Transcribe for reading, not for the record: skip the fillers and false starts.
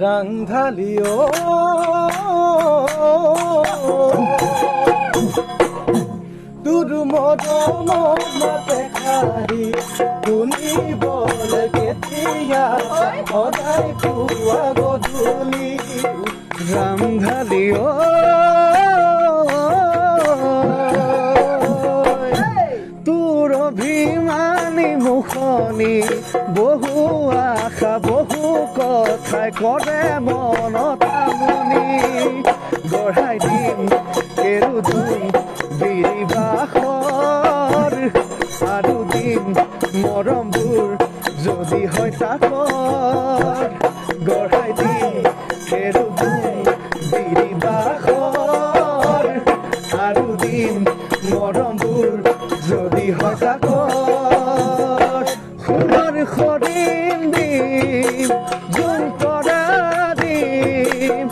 ৰাংঢালিও তোৰ মদন মাতে খাৰি শুনিবল কেতিয়া সদায় পুৱা গধূলি ৰাংঢালিও তোৰ অভিমানী মুখনি বহু আশা বহু কথাই কৰে মনত আমনি গঢ়াই দিম কেৰুদুম বিৰিবাসৰ আৰু দিম মৰমবোৰ যদি হয় তাকৰ গঢ়াই দিম কেৰুদুম বিৰিবাসৰ আৰু দিম মৰমবোৰ যদি হয় তাকৰ সোণৰ হৰিণ দিম জোন তৰা দিম